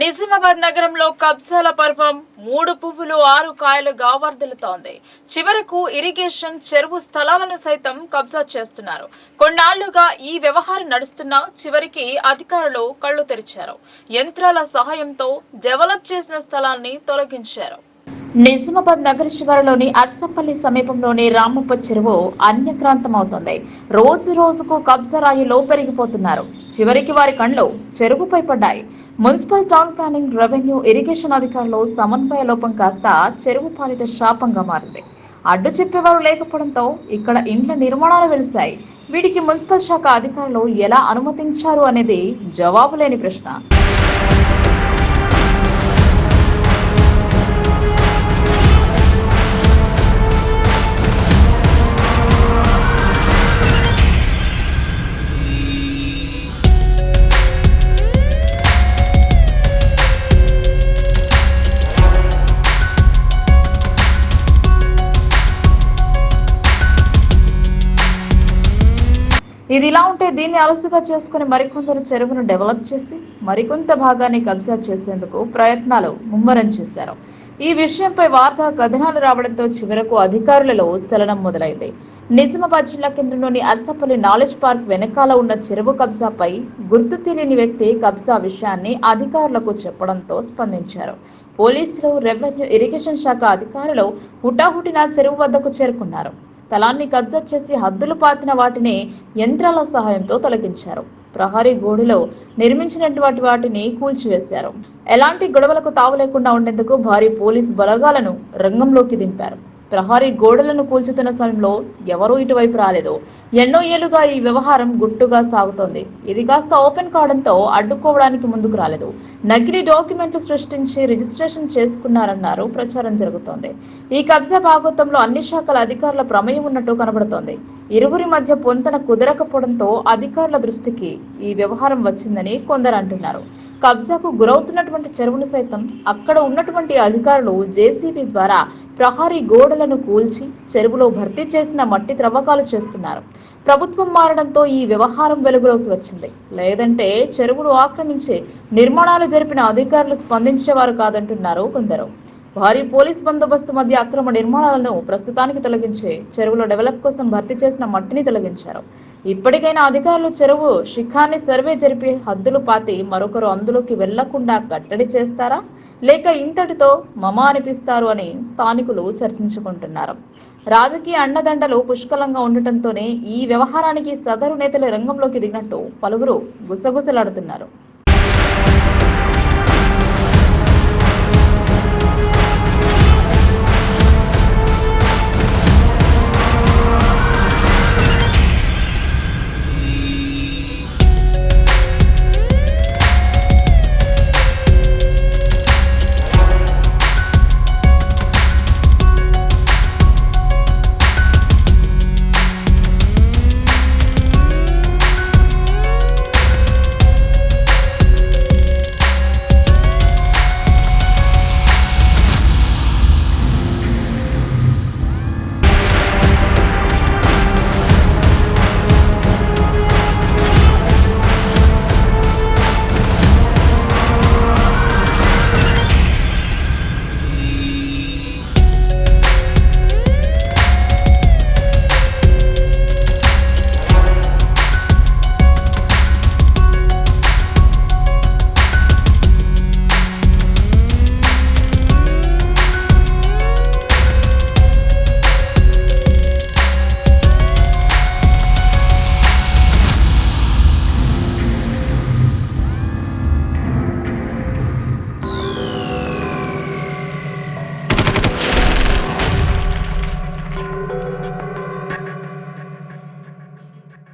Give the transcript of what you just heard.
నిజామాబాద్ నగరంలో కబ్జాల పర్వం 3 పువ్వులు 6 కాయలుగా వర్ధిల్లుతోంది. చివరకు ఇరిగేషన్ చెరువు స్థలాలను సైతం కబ్జా చేస్తున్నారు. కొన్నాళ్లుగా ఈ వ్యవహారం నడుస్తున్నా చివరికి అధికారులు కళ్లు తెరిచారు. యంత్రాల సహాయంతో డెవలప్ చేసిన స్థలాన్ని తొలగించారు. నిజామాబాద్ నగర శివారులోని అర్సంపల్లి సమీపంలోని రామప్ప చెరువు అన్యక్రాంతమవుతోంది. రోజు రోజుకు కబ్జా రాయిలో పెరిగిపోతున్నారు. చివరికి వారి కళ్ళు చెరువుపై పడ్డాయి. Municipal, town planning, revenue, irrigation అధికారులు సమన్వయ లోపం కాస్త చెరువు పాలిట శాపంగా మారింది. అడ్డు చెప్పేవారు లేకపోవడంతో ఇక్కడ ఇండ్ల నిర్మాణాలు వెలిశాయి. వీటికి మున్సిపల్ శాఖ అధికారులు ఎలా అనుమతించారు అనేది జవాబు లేని ప్రశ్న. ఇది ఇలా ఉంటే దీన్ని అలసుగా చేసుకుని మరికొందరు చెరువును డెవలప్ చేసి మరికొంత భాగాన్ని కబ్జా చేసేందుకు ప్రయత్నాలు ముమ్మరం చేశారు. ఈ విషయంపై వార్తా కథనాలు రావడంతో చివరకు అధికారులలో చలనం మొదలైంది. నిజామాబాద్ జిల్లా కేంద్రంలోని అర్సపల్లి నాలెడ్జ్ పార్క్ వెనకాల ఉన్న చెరువు కబ్జాపై గుర్తు తెలియని వ్యక్తి కబ్జా విషయాన్ని అధికారులకు చెప్పడంతో స్పందించారు. పోలీసులు, రెవెన్యూ, ఇరిగేషన్ శాఖ అధికారులు హుటాహుటిన చెరువు వద్దకు చేరుకున్నారు. స్థలాన్ని కబ్జా చేసి హద్దులు పాతిన వాటిని యంత్రాల సహాయంతో తొలగించారు. ప్రహరీ గోడలో నిర్మించినటువంటి వాటిని కూల్చివేశారు. ఎలాంటి గొడవలకు తావు లేకుండా ఉండేందుకు భారీ పోలీస్ బలగాలను రంగంలోకి దింపారు. ప్రహరీ గోడలను కూల్చుతున్న సమయంలో ఎవరూ ఇటువైపు రాలేదు. ఎన్నో ఏళ్లుగా ఈ వ్యవహారం గుట్టుగా సాగుతోంది. ఇది కాస్త ఓపెన్ కావడంతో అడ్డుకోవడానికి ముందుకు రాలేదు. నకిలీ డాక్యుమెంట్లు సృష్టించి రిజిస్ట్రేషన్ చేసుకున్నారన్నారు ప్రచారం జరుగుతోంది. ఈ కబ్జా భాగోత్తంలో అన్ని శాఖల అధికారుల ప్రమేయం ఉన్నట్టు కనబడుతోంది. ఇరువురి మధ్య పొంతన కుదరకపోవడంతో అధికారుల దృష్టికి ఈ వ్యవహారం వచ్చిందని కొందరు అంటున్నారు. కబ్జాకు గురవుతున్నటువంటి చెరువును సైతం అక్కడ ఉన్నటువంటి అధికారులు జేసీబీ ద్వారా ప్రహరీ గోడలను కూల్చి చెరువులో భర్తీ చేసిన మట్టి త్రవ్వకాలు చేస్తున్నారు. ప్రభుత్వం మారడంతో ఈ వ్యవహారం వెలుగులోకి వచ్చింది. లేదంటే చెరువులు ఆక్రమించి నిర్మాణాలు జరిపిన అధికారులు స్పందించేవారు కాదంటున్నారు కొందరు. భారీ పోలీస్ బందోబస్తు మధ్య అక్రమ నిర్మాణాలను ప్రస్తుతానికి తొలగించి చెరువులో డెవలప్ కోసం భర్తీ చేసిన మట్టిని తొలగించారు. ఇప్పటికైనా అధికారులు చెరువు శిఖాన్ని సర్వే జరిపి హద్దులు పాతి మరొకరు అందులోకి వెళ్లకుండా కట్టడి చేస్తారా, లేక ఇంతటితో మమ అనిపిస్తారు అని స్థానికులు చర్చించుకుంటున్నారు. రాజకీయ అండదండలు పుష్కలంగా ఉండటంతోనే ఈ వ్యవహారానికి సదరు నేతల రంగంలోకి దిగినట్టు పలువురు గుసగుసలాడుతున్నారు.